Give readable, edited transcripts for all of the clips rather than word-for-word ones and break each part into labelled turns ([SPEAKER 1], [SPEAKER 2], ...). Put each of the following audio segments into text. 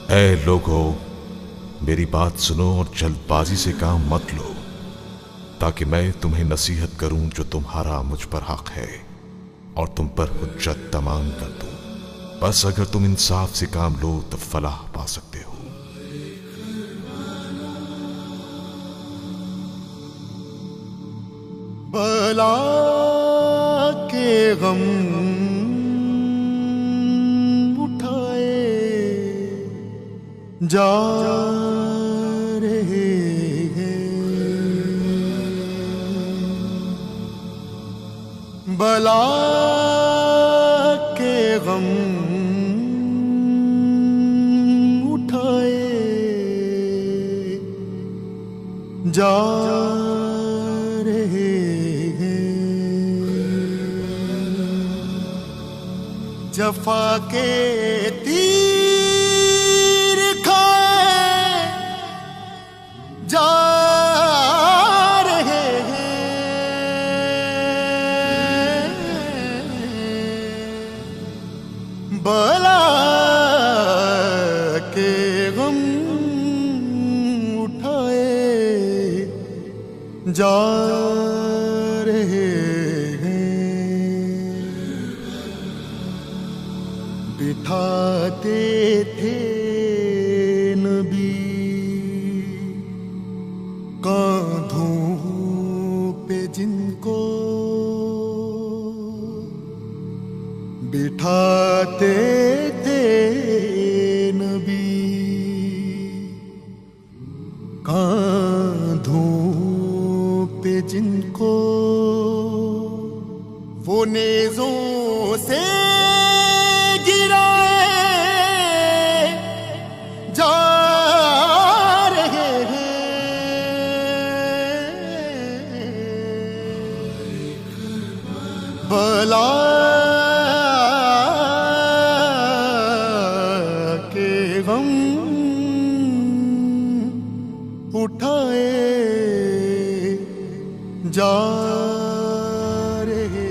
[SPEAKER 1] ऐ लोगों, मेरी बात सुनो और जल्दबाजी से काम मत लो, ताकि मैं तुम्हें नसीहत करूं जो तुम्हारा मुझ पर हक है और तुम पर हुज्जत तमाम कर दूं। बस अगर तुम इंसाफ से काम लो तो फलाह पा सकते हो।
[SPEAKER 2] बला के गम उठाए जा रहे हैं, बला के गम उठाए जा रहे हैं, जफा के तीर खाए जा रहे हैं, बला के गम उठाए जा रहे हैं। बिठाते थे नबी कांधों पे जिनको, बिठाते थे नबी कांधों पे जिनको, वो नेज़ों से गिराए जा रहे हैं, बला के गम उठाए जा रहे।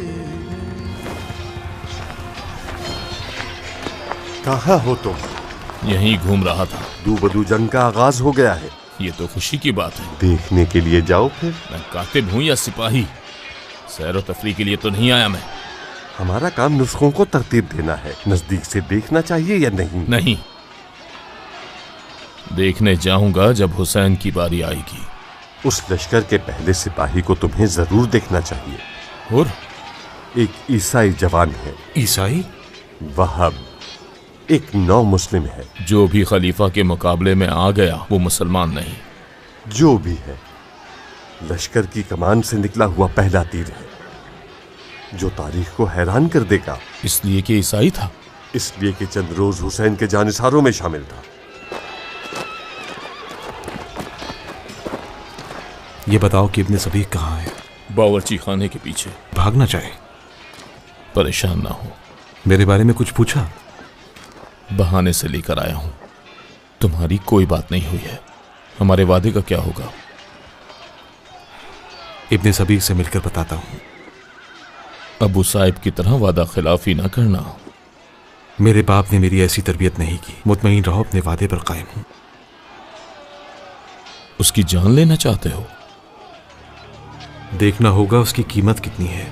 [SPEAKER 3] कहाँ हो तुम?
[SPEAKER 4] यहीं घूम रहा था।
[SPEAKER 3] दूबदू जंग का आगाज हो गया है।
[SPEAKER 4] ये तो खुशी की बात है।
[SPEAKER 3] देखने के लिए जाओ फिर।
[SPEAKER 4] मैं कातिब हूँ या सिपाही? सैर व तफरीह के लिए तो नहीं आया मैं।
[SPEAKER 3] हमारा काम नुस्खों को तरतीब देना है। नजदीक से देखना चाहिए या नहीं?
[SPEAKER 4] नहीं, देखने जाऊंगा जब हुसैन की बारी आएगी।
[SPEAKER 3] उस लश्कर के पहले सिपाही को तुम्हें जरूर देखना चाहिए।
[SPEAKER 4] और
[SPEAKER 3] एक ईसाई जवान है।
[SPEAKER 4] ईसाई?
[SPEAKER 3] वहाब एक नौ मुस्लिम है।
[SPEAKER 4] जो भी खलीफा के मुकाबले में आ गया वो मुसलमान नहीं।
[SPEAKER 3] जो भी है, लश्कर की कमान से निकला हुआ पहला तीर है जो तारीख को हैरान कर देगा।
[SPEAKER 4] इसलिए कि ईसाई था?
[SPEAKER 3] इसलिए कि चंद रोज हुसैन के जानिसारों में शामिल था।
[SPEAKER 5] ये बताओ कि इब्ने सबीह कहाँ है?
[SPEAKER 4] बावर्ची खाने के पीछे।
[SPEAKER 5] भागना चाहे?
[SPEAKER 4] परेशान ना हो।
[SPEAKER 5] मेरे बारे में कुछ पूछा?
[SPEAKER 4] बहाने से लेकर आया हूं। तुम्हारी कोई बात नहीं हुई है। हमारे वादे का क्या होगा?
[SPEAKER 5] इब्ने सबीह से मिलकर बताता हूं।
[SPEAKER 4] अबू साहिब की तरह वादा खिलाफी ना करना।
[SPEAKER 5] मेरे बाप ने मेरी ऐसी तरबियत नहीं की। मुतमईन रहो, अपने वादे पर कायम हूं।
[SPEAKER 4] उसकी जान लेना चाहते हो?
[SPEAKER 5] देखना होगा उसकी कीमत कितनी है।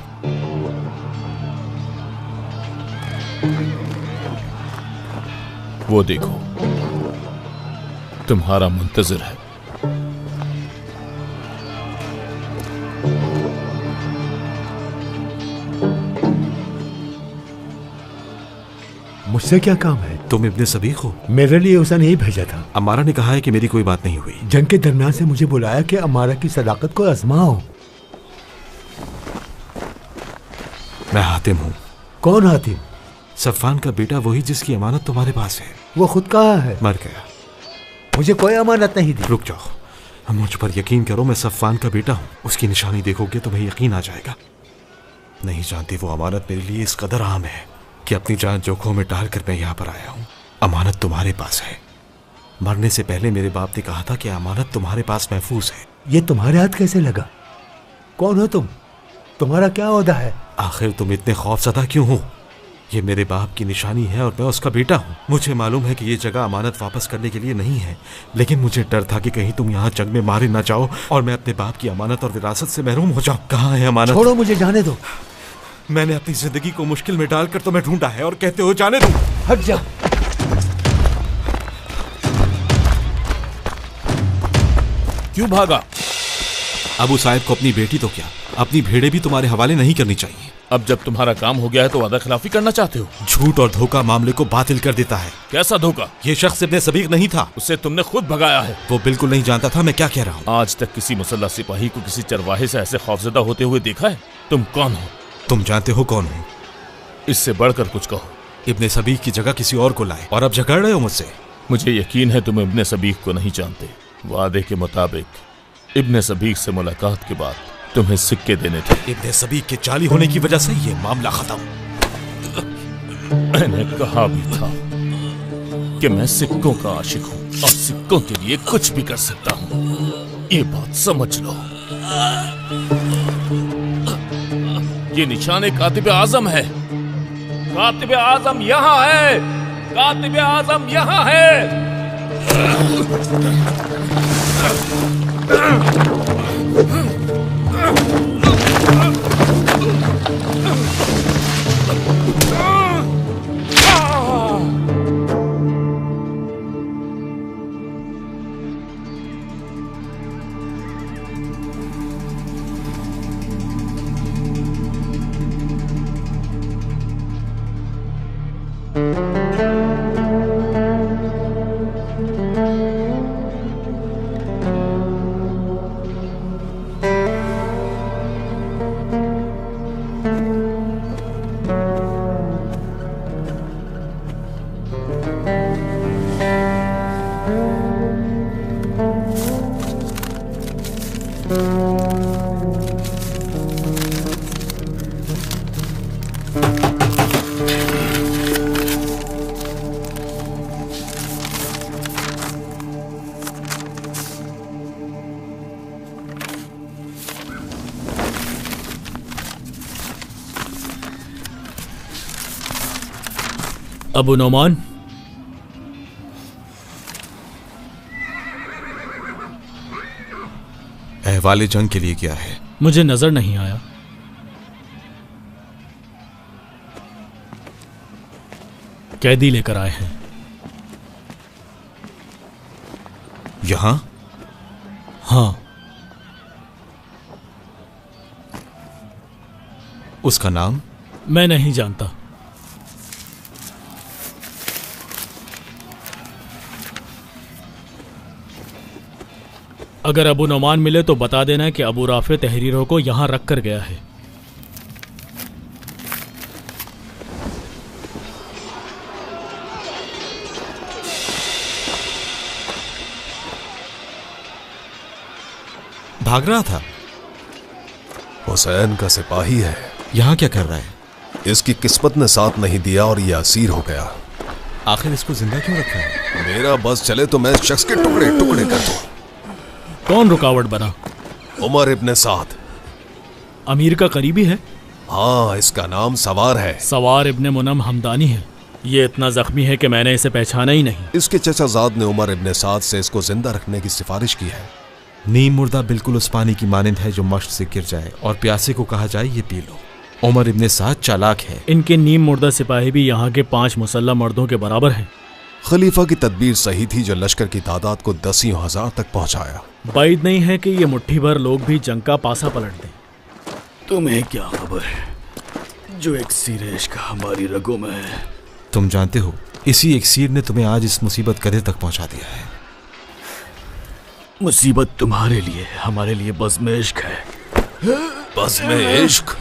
[SPEAKER 4] वो देखो, तुम्हारा मुंतजिर है।
[SPEAKER 6] मुझसे क्या काम है?
[SPEAKER 5] तुम इब्ने सबीह हो?
[SPEAKER 6] मेरे लिए उसे नहीं भेजा था।
[SPEAKER 5] अमारा ने कहा है कि मेरी कोई बात नहीं हुई।
[SPEAKER 6] जंग के दरमियान से मुझे बुलाया कि अमारा की सदाकत को आजमाओ।
[SPEAKER 5] मैं हातिम हूँ।
[SPEAKER 6] कौन हातिम?
[SPEAKER 5] सफ़ान का बेटा, वही जिसकी अमानत तुम्हारे पास है।
[SPEAKER 6] वो खुद कहाँ है?
[SPEAKER 5] मर गया।
[SPEAKER 6] मुझे कोई अमानत नहीं दी।
[SPEAKER 5] रुक जाओ, मुझ पर यकीन करो। मैं सफ़ान का बेटा हूँ। उसकी निशानी देखोगे तुम्हें यकीन आ जाएगा। नहीं जानती वो अमानत मेरे लिए इस कदर अहम है कि अपनी जान जोखों में डालकर मैं यहाँ पर आया हूँ। अमानत तुम्हारे पास है। मरने से पहले मेरे बाप ने कहा था कि अमानत तुम्हारे पास महफूज है।
[SPEAKER 6] ये तुम्हारे हाथ कैसे लगा? कौन हो तुम? तुम्हारा क्या ओहदा है?
[SPEAKER 5] आखिर तुम इतने खौफज़दा क्यों हो? ये मेरे बाप की निशानी है और मैं उसका बेटा हूँ। मुझे मालूम है कि ये जगह अमानत वापस करने के लिए नहीं है, लेकिन मुझे डर था कि कहीं तुम यहाँ जंग में मारे ना जाओ और मैं अपने बाप की अमानत और विरासत से महरूम हो जाऊँ। कहाँ है अमानत?
[SPEAKER 6] छोड़ो, मुझे जाने दो।
[SPEAKER 5] मैंने अपनी जिंदगी को मुश्किल में डालकर तुम्हें ढूंढा है और कहते हो जाने दो।
[SPEAKER 6] हट जा।
[SPEAKER 4] क्यों भागा?
[SPEAKER 5] अबू साहिब को अपनी बेटी तो क्या, अपनी भेड़ें भी तुम्हारे हवाले नहीं करनी चाहिए।
[SPEAKER 4] अब जब तुम्हारा काम हो गया है तो वादा खिलाफी करना चाहते हो?
[SPEAKER 5] झूठ और धोखा मामले को बातिल कर देता है।
[SPEAKER 4] कैसा धोखा?
[SPEAKER 5] ये शख्स इब्ने सबीक नहीं था,
[SPEAKER 4] उसे तुमने खुद भगाया है।
[SPEAKER 5] वो बिल्कुल नहीं जानता था मैं क्या कह रहा हूँ।
[SPEAKER 4] आज तक किसी मुसल्लह सिपाही को किसी चरवाहे से ऐसे खौफजदा होते हुए देखा है? तुम कौन हो?
[SPEAKER 5] तुम जानते हो कौन हूँ?
[SPEAKER 4] इससे बढ़कर कुछ कहो।
[SPEAKER 5] इब्ने सबीक की जगह किसी और को लाए और अब झगड़ रहे हो मुझसे।
[SPEAKER 4] मुझे यकीन है तुम इब्ने सबीक को नहीं जानते। वादे के मुताबिक इब्ने सबीक से मुलाकात के बाद तुम्हें सिक्के देने थे।
[SPEAKER 5] इब्ने सबीक के जाली होने की वजह से ये मामला खत्म।
[SPEAKER 4] मैंने कहा भी था कि मैं सिक्कों का आशिक हूँ और सिक्कों के लिए कुछ भी कर सकता हूँ। ये बात समझ लो। ये निशाने कातिब आजम है। कातिब आजम यहाँ है। कातिब आजम यहाँ है।
[SPEAKER 7] अबू नोमान,
[SPEAKER 5] अहवाले जंग के लिए क्या है?
[SPEAKER 7] मुझे नजर नहीं आया। कैदी लेकर आए हैं।
[SPEAKER 5] यहां?
[SPEAKER 7] हाँ।
[SPEAKER 5] उसका नाम?
[SPEAKER 7] मैं नहीं जानता। अगर अबू नोमान मिले तो बता देना कि अबू राफे तहरीरों को यहां रख कर गया है।
[SPEAKER 5] भाग रहा था।
[SPEAKER 3] हुसैन का सिपाही है।
[SPEAKER 5] यहां क्या कर रहा है?
[SPEAKER 3] इसकी किस्मत ने साथ नहीं दिया और ये असीर हो गया।
[SPEAKER 5] आखिर इसको जिंदा क्यों रखा है?
[SPEAKER 3] मेरा बस चले तो मैं इस शख्स के टुकड़े टुकड़े कर दूं।
[SPEAKER 7] कौन रुकावट बना?
[SPEAKER 3] उमर इब्ने साद।
[SPEAKER 7] अमीर का करीबी है?
[SPEAKER 3] हाँ, इसका नाम सवार है।
[SPEAKER 7] सवार इब्ने मुनम हमदानी है। ये इतना जख्मी है कि मैंने इसे पहचाना ही नहीं।
[SPEAKER 3] इसके चचाजाद ने उमर इब्ने साद से इसको जिंदा रखने की सिफारिश की है।
[SPEAKER 5] नीम मुर्दा बिल्कुल उस पानी की मानिंद है जो मश्क से गिर जाए और प्यासे को कहा जाए ये पी लो। उमर इब्ने साद चालाक है।
[SPEAKER 7] इनके नीम मुर्दा सिपाही भी यहाँ के 5 मुसल्लह मर्दों के बराबर हैं।
[SPEAKER 3] खलीफा की तदबीर सही थी जो लश्कर की तादाद को 10,000 तक पहुंचाया।
[SPEAKER 7] बाइद नहीं है कि ये मुट्ठी भर लोग भी जंग का पासा पलट दें।
[SPEAKER 8] तुम्हें क्या खबर है जो इक्सीर इश्क हमारी रगों में है?
[SPEAKER 5] तुम जानते हो इसी इक्सीर ने तुम्हें आज इस मुसीबत कदे तक पहुंचा दिया है।
[SPEAKER 8] मुसीबत तुम्हारे लिए, हमारे लिए बज़्म इश्क है।
[SPEAKER 3] बज़्म इश्क?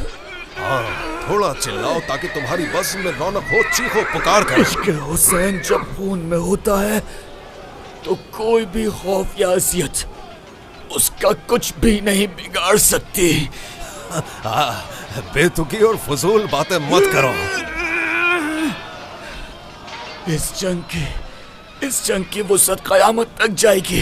[SPEAKER 3] हाँ, थोड़ा चिल्लाओ ताकि तुम्हारी बज़्म में रौनक हो। चीखो पुकार कर।
[SPEAKER 8] इश्क हुसैन जब खून में होता है तो कोई भी खौफ या अज़ियत उसका कुछ भी नहीं बिगाड़ सकती।
[SPEAKER 3] बेतुकी और फजूल बातें मत करो।
[SPEAKER 8] इस जंग की वुसअत क़यामत तक जाएगी,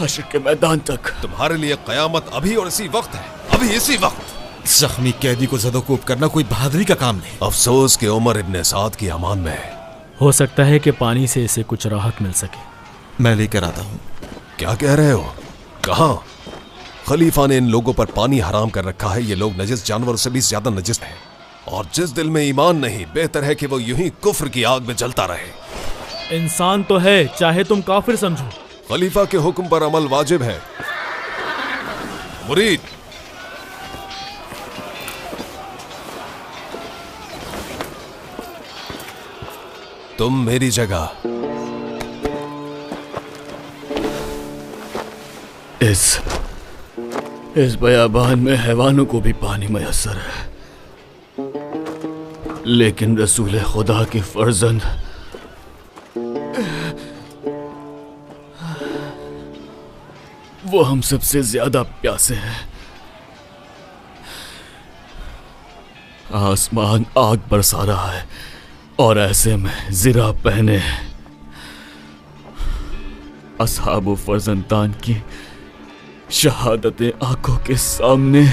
[SPEAKER 8] हश्र के मैदान तक।
[SPEAKER 3] तुम्हारे लिए क़यामत अभी और इसी वक्त है, अभी इसी वक्त।
[SPEAKER 5] जख्मी कैदी को ज़दोकोब करना कोई बहादुरी का काम नहीं।
[SPEAKER 9] अफसोस कि उमर इब्न साद की अमान में है।
[SPEAKER 7] हो सकता है कि पानी से इसे कुछ राहत मिल सके।
[SPEAKER 5] मैं लेकर आता हूँ।
[SPEAKER 9] क्या कह रहे हो? कहाँ? खलीफा ने इन लोगों पर पानी हराम कर रखा है। ये लोग नजिस जानवरों से भी ज्यादा नजिस हैं, और जिस दिल में ईमान नहीं, बेहतर है कि वो यूं ही कुफ्र की आग में जलता रहे।
[SPEAKER 7] इंसान तो है, चाहे तुम काफिर समझो।
[SPEAKER 9] खलीफा के हुक्म पर अमल वाजिब है। मुरीद, तुम मेरी जगह
[SPEAKER 8] इस बयाबान में हैवानों को भी पानी मयसर है, लेकिन रसूल खुदा के फर्जंद वो हम सबसे ज्यादा प्यासे हैं। आसमान आग बरसा रहा है और ऐसे में जिरा पहने असहाबो फर्जंदान की शहादतें आंखों के सामने,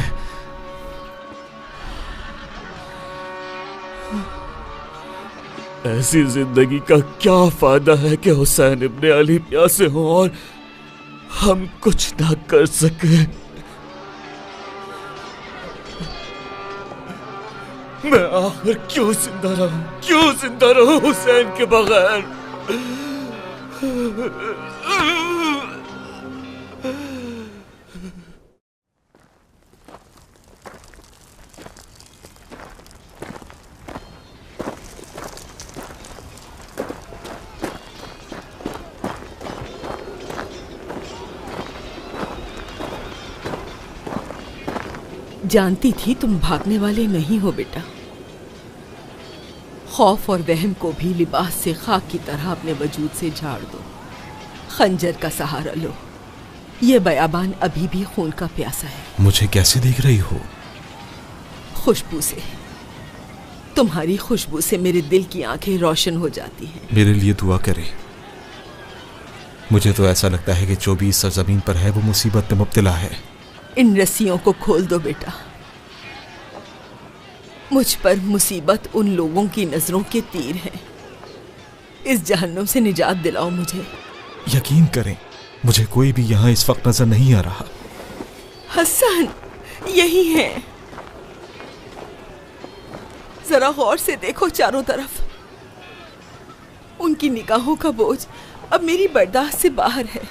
[SPEAKER 8] ऐसी जिंदगी का क्या फायदा है कि हुसैन इब्ने अली प्यासे हों और हम कुछ ना कर सके। मैं आखिर क्यों जिंदा रहूं हुसैन के बगैर।
[SPEAKER 10] जानती थी तुम भागने वाले नहीं हो बेटा। खौफ और वहम को भी लिबास से खाक की तरह अपने वजूद से झाड़ दो। खंजर का सहारा लो। ये बयाबान अभी भी खून का प्यासा है।
[SPEAKER 5] मुझे कैसे देख रही हो?
[SPEAKER 10] खुशबू से, तुम्हारी खुशबू से मेरे दिल की आंखें रोशन हो जाती हैं।
[SPEAKER 5] मेरे लिए दुआ करे। मुझे तो ऐसा लगता है कि जो भी इस सरजमीन पर है वो मुसीबत में मुब्तला है।
[SPEAKER 10] इन रस्सियों को खोल दो बेटा। मुझ पर मुसीबत उन लोगों की नजरों के तीर हैं। इस जहन्नुम से निजात दिलाओ मुझे।
[SPEAKER 5] यकीन करें, मुझे कोई भी यहाँ इस वक्त नजर नहीं आ रहा।
[SPEAKER 10] हसन यही है। जरा गौर से देखो चारों तरफ। उनकी निगाहों का बोझ अब मेरी बर्दाश्त से बाहर है।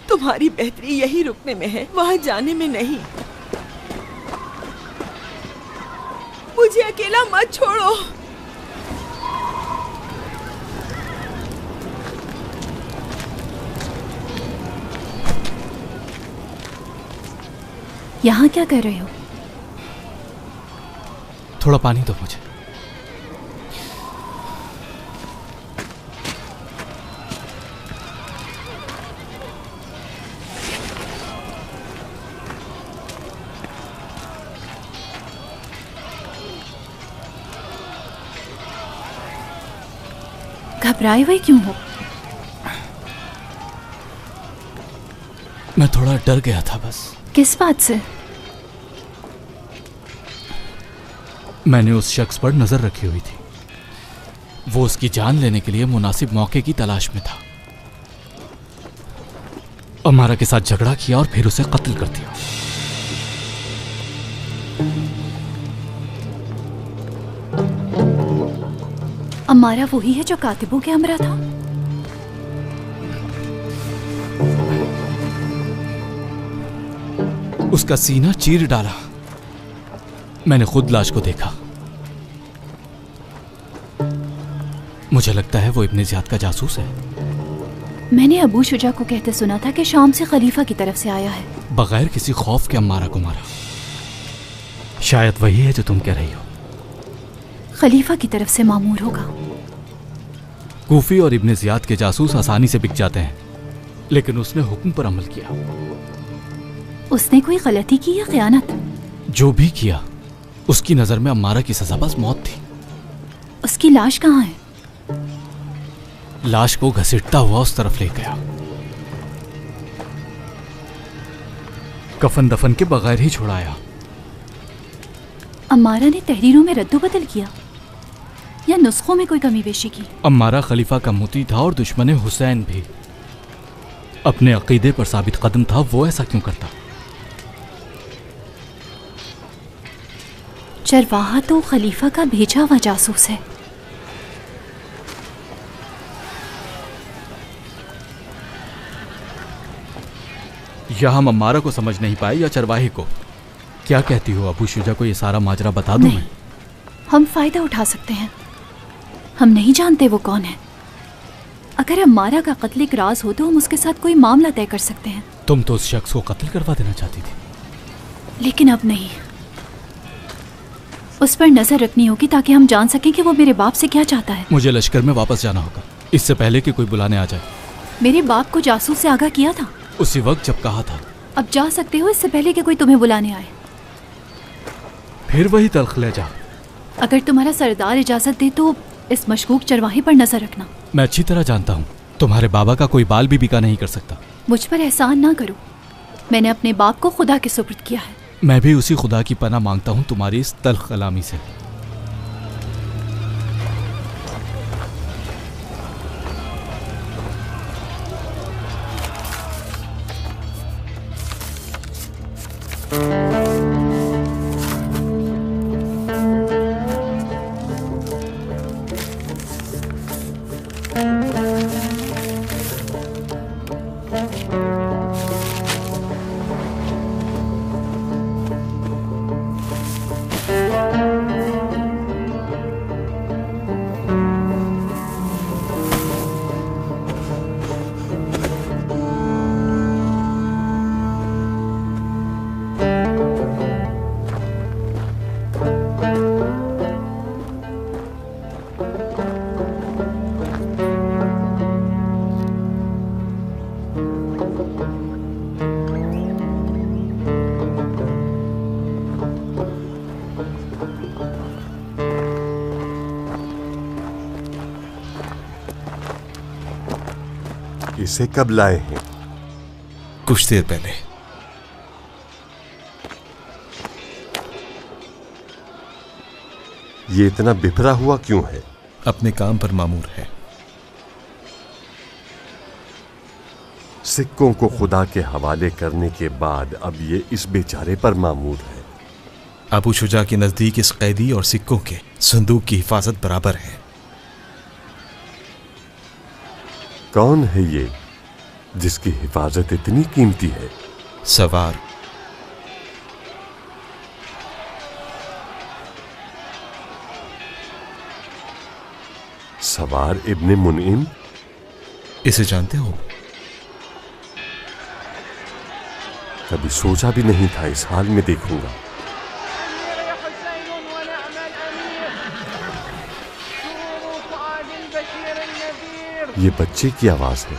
[SPEAKER 10] तुम्हारी बेहतरी यही रुकने में है, वहां जाने में नहीं। मुझे अकेला मत छोड़ो।
[SPEAKER 11] यहाँ क्या कर रहे हो?
[SPEAKER 7] थोड़ा पानी दो मुझे।
[SPEAKER 11] घबराए हुए क्यों हो?
[SPEAKER 7] मैं थोड़ा डर गया था बस।
[SPEAKER 11] किस बात से?
[SPEAKER 7] मैंने उस शख्स पर नजर रखी हुई थी। वो उसकी जान लेने के लिए मुनासिब मौके की तलाश में था। अमारा के साथ झगड़ा किया और फिर उसे कत्ल कर दिया।
[SPEAKER 11] अमारा वही है जो कातिबों के हमरा था?
[SPEAKER 7] उसका सीना चीर डाला। मैंने खुद लाश को देखा। मुझे लगता है वो इब्ने ज़ियाद का जासूस है।
[SPEAKER 11] मैंने अबू शुजा को कहते सुना था कि शाम से खलीफा की तरफ से आया है।
[SPEAKER 7] बगैर किसी खौफ के अम्मारा को मारा। शायद वही है जो तुम कह रही हो।
[SPEAKER 11] खलीफा की तरफ से मामूर होगा।
[SPEAKER 7] कूफी और इब्ने ज़ियाद के जासूस आसानी से बिक जाते हैं, लेकिन उसने हुक्म पर अमल किया।
[SPEAKER 11] उसने कोई गलती की या खयानत?
[SPEAKER 7] जो भी किया, उसकी नजर में अम्मारा की सजा बस मौत थी।
[SPEAKER 11] उसकी लाश कहाँ है?
[SPEAKER 7] लाश को घसीटता हुआ उस तरफ ले गया। कफन दफन के बगैर ही छुड़ाया।
[SPEAKER 11] अम्मारा ने तहरीरों में रद्दोबदल किया या नुस्खों में कोई कमी पेशी की?
[SPEAKER 7] अम्मारा खलीफा का मुती था और दुश्मन हुसैन भी। अपने अकीदे पर साबित कदम था, वो ऐसा क्यों करता?
[SPEAKER 11] चरवाहा तो खलीफा का भेजा हुआ जासूस है।
[SPEAKER 7] या हम अम्मारा को समझ नहीं पाए या चरवाहे को। क्या कहती हो अबू शुजा को ये सारा माजरा बता दूं?
[SPEAKER 11] नहीं, हम फायदा उठा सकते हैं। हम नहीं जानते वो कौन है। अगर अम्मारा का कत्ल एक राज हो तो हम उसके साथ कोई मामला तय कर सकते हैं।
[SPEAKER 7] तुम तो उस शख्स को कत्ल करवा देना चाहती थी,
[SPEAKER 11] लेकिन अब नहीं। उस पर नजर रखनी होगी ताकि हम जान सकें कि वो मेरे बाप से क्या चाहता है।
[SPEAKER 7] मुझे लश्कर में वापस जाना होगा इससे पहले कि कोई बुलाने आ जाए।
[SPEAKER 11] मेरे बाप को जासूस से आगाह किया था
[SPEAKER 7] उसी वक्त जब कहा था।
[SPEAKER 11] अब जा सकते हो इससे पहले कि कोई तुम्हें बुलाने आए।
[SPEAKER 7] फिर वही तल्ख ले जा।
[SPEAKER 11] अगर तुम्हारा सरदार इजाजत दे तो इस मशकूक चरवाहे पर नजर रखना।
[SPEAKER 7] मैं अच्छी तरह जानता हूँ तुम्हारे बाबा का कोई बाल भी बिका नहीं कर सकता।
[SPEAKER 11] मुझ पर एहसान ना करो, मैंने अपने बाप को खुदा के सुपुर्द किया है।
[SPEAKER 7] मैं भी उसी खुदा की पनाह मांगता हूँ तुम्हारी इस तल्ख कलामी से।
[SPEAKER 3] इसे कब लाए हैं?
[SPEAKER 5] कुछ देर पहले।
[SPEAKER 3] ये इतना बिखरा हुआ क्यों है?
[SPEAKER 5] अपने काम पर मामूर है।
[SPEAKER 3] सिक्कों को खुदा के हवाले करने के बाद अब ये इस बेचारे पर मामूर है।
[SPEAKER 5] अबू शुजा के नजदीक इस कैदी और सिक्कों के संदूक की हिफाजत बराबर है।
[SPEAKER 3] कौन है ये जिसकी हिफाजत इतनी कीमती है?
[SPEAKER 5] सवार।
[SPEAKER 3] सवार इब्ने मुनइम?
[SPEAKER 5] इसे जानते हो?
[SPEAKER 3] कभी सोचा भी नहीं था इस हाल में देखूंगा। ये बच्चे की आवाज है।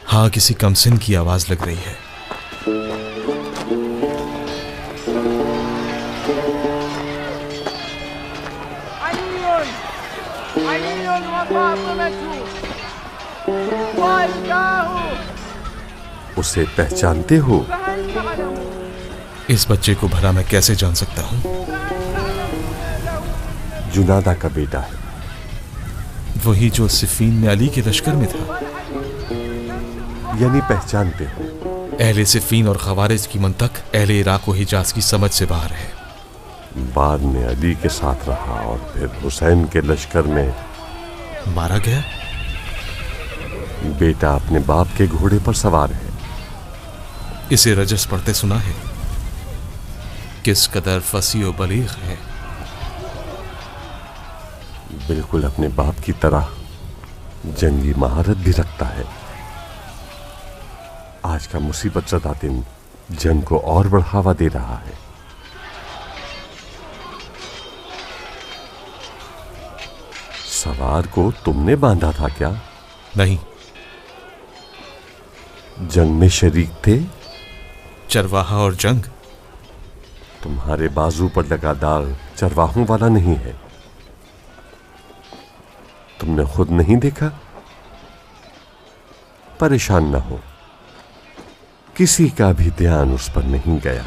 [SPEAKER 5] हाँ, किसी कमसिन की आवाज लग रही है।
[SPEAKER 3] उसे पहचानते हो?
[SPEAKER 5] इस बच्चे को भला मैं कैसे जान सकता हूँ?
[SPEAKER 3] जुनादा का बेटा है।
[SPEAKER 5] वही जो सिफीन में अली के लश्कर में था।
[SPEAKER 3] यानी पहचानते हो?
[SPEAKER 5] अहले सिफीन और खवारिज की मंतक अहले इराक व हिजाज की समझ से बाहर है।
[SPEAKER 3] बाद में अली के साथ रहा और फिर हुसैन के लश्कर में
[SPEAKER 5] मारा गया।
[SPEAKER 3] बेटा अपने बाप के घोड़े पर सवार है।
[SPEAKER 5] इसे रजस पढ़ते सुना है। किस कदर फसी और बलीग है।
[SPEAKER 3] बिल्कुल अपने बाप की तरह जंगी महारत भी रखता है। आज का मुसीबत ज़दा दिन जंग को और बढ़ावा दे रहा है। सवार को तुमने बांधा था क्या?
[SPEAKER 5] नहीं।
[SPEAKER 3] जंग में शरीक थे?
[SPEAKER 5] चरवाहा और जंग?
[SPEAKER 3] तुम्हारे बाजू पर लगा दाग चरवाहों वाला नहीं है। तुमने खुद नहीं देखा? परेशान न हो, किसी का भी ध्यान उस पर नहीं गया।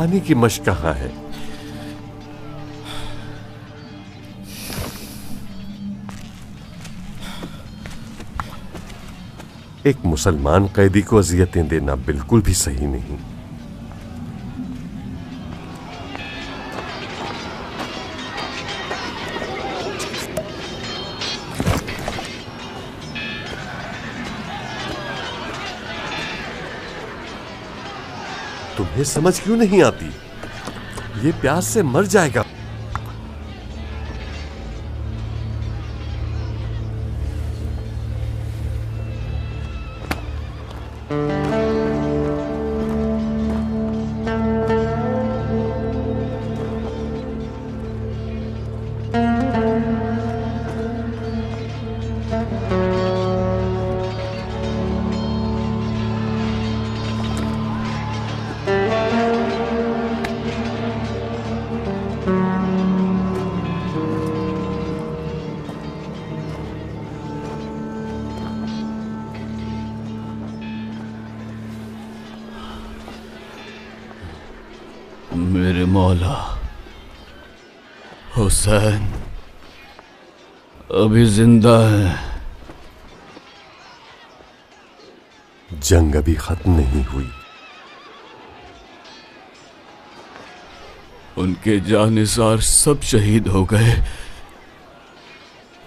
[SPEAKER 3] पानी की मश्क कहाँ है? एक मुसलमान कैदी को अजियतें देना बिल्कुल भी सही नहीं। तुम्हें समझ क्यों नहीं आती? ये प्यास से मर जाएगा।
[SPEAKER 8] मेरे मौला हुसैन अभी जिंदा है।
[SPEAKER 3] जंग अभी खत्म नहीं हुई।
[SPEAKER 8] उनके जानिसार सब शहीद हो गए।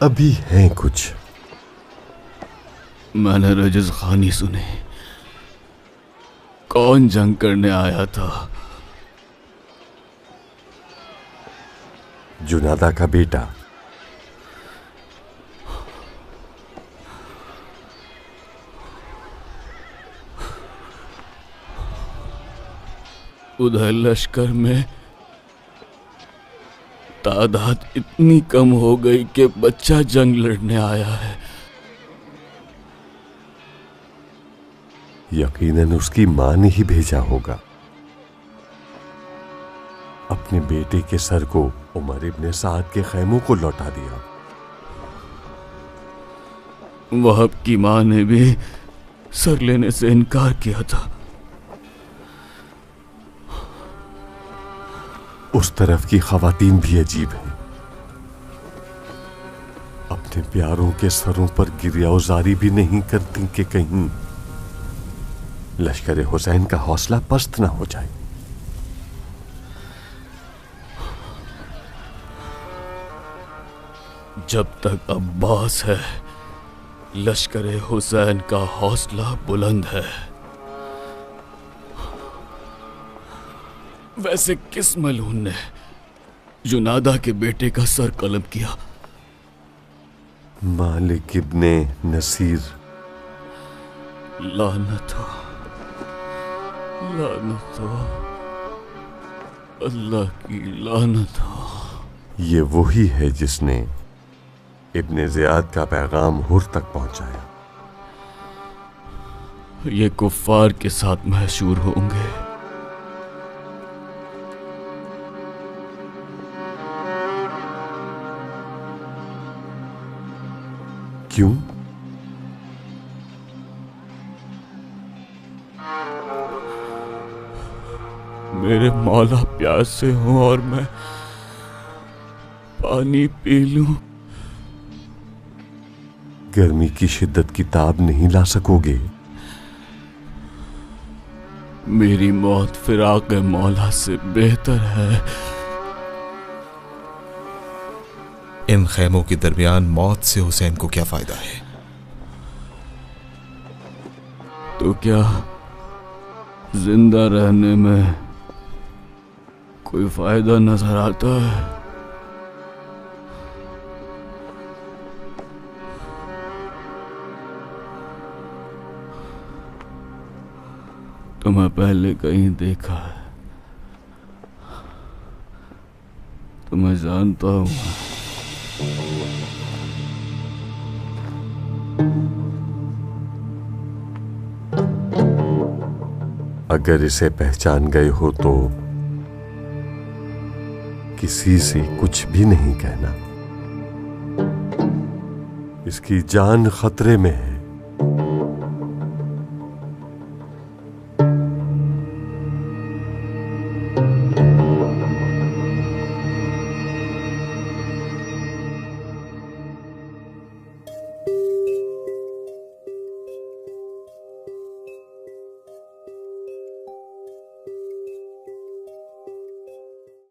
[SPEAKER 3] अभी हैं कुछ।
[SPEAKER 8] मैंने रजिज खानी सुनी। कौन जंग करने आया था?
[SPEAKER 3] जुनादा का बेटा।
[SPEAKER 8] उधर लश्कर में तादाद इतनी कम हो गई कि बच्चा जंग लड़ने आया है।
[SPEAKER 3] यकीनन उसकी मां ने ही भेजा होगा। अपने बेटे के सर को उमर इब्ने साद के खैमों को लौटा दिया।
[SPEAKER 8] वहब की मां ने भी सर लेने से इनकार किया था।
[SPEAKER 3] उस तरफ की खवातीन भी अजीब हैं। अपने प्यारों के सरों पर गिरियाउजारी भी नहीं करती कि कहीं लश्कर हुसैन का हौसला पस्त ना हो जाए।
[SPEAKER 8] जब तक अब्बास है, लश्कर हुसैन का हौसला बुलंद है। वैसे किस मलून ने जुनादा के बेटे का सर कलम किया?
[SPEAKER 3] मालिक इब्ने नसीर।
[SPEAKER 8] लानत हो, लानत हो, अल्लाह की लानत हो।
[SPEAKER 3] ये वही है जिसने इब्ने ज़ियाद का पैगाम हुर तक पहुंचाया।
[SPEAKER 8] ये कुफ्फार के साथ महशूर होंगे।
[SPEAKER 3] क्यों?
[SPEAKER 8] मेरे मौला प्यासे हूं और मैं पानी पी लूं।
[SPEAKER 3] गर्मी की शिद्दत की ताब नहीं ला सकोगे।
[SPEAKER 8] मेरी मौत फिराक मौला से बेहतर है।
[SPEAKER 5] इन खैमों के दरमियान मौत से हुसैन को क्या फायदा है?
[SPEAKER 8] तो क्या जिंदा रहने में कोई फायदा नजर आता है? तुम्हें पहले कहीं देखा है। तुम्हें जानता हूं।
[SPEAKER 3] अगर इसे पहचान गए हो तो किसी से कुछ भी नहीं कहना। इसकी जान खतरे में है।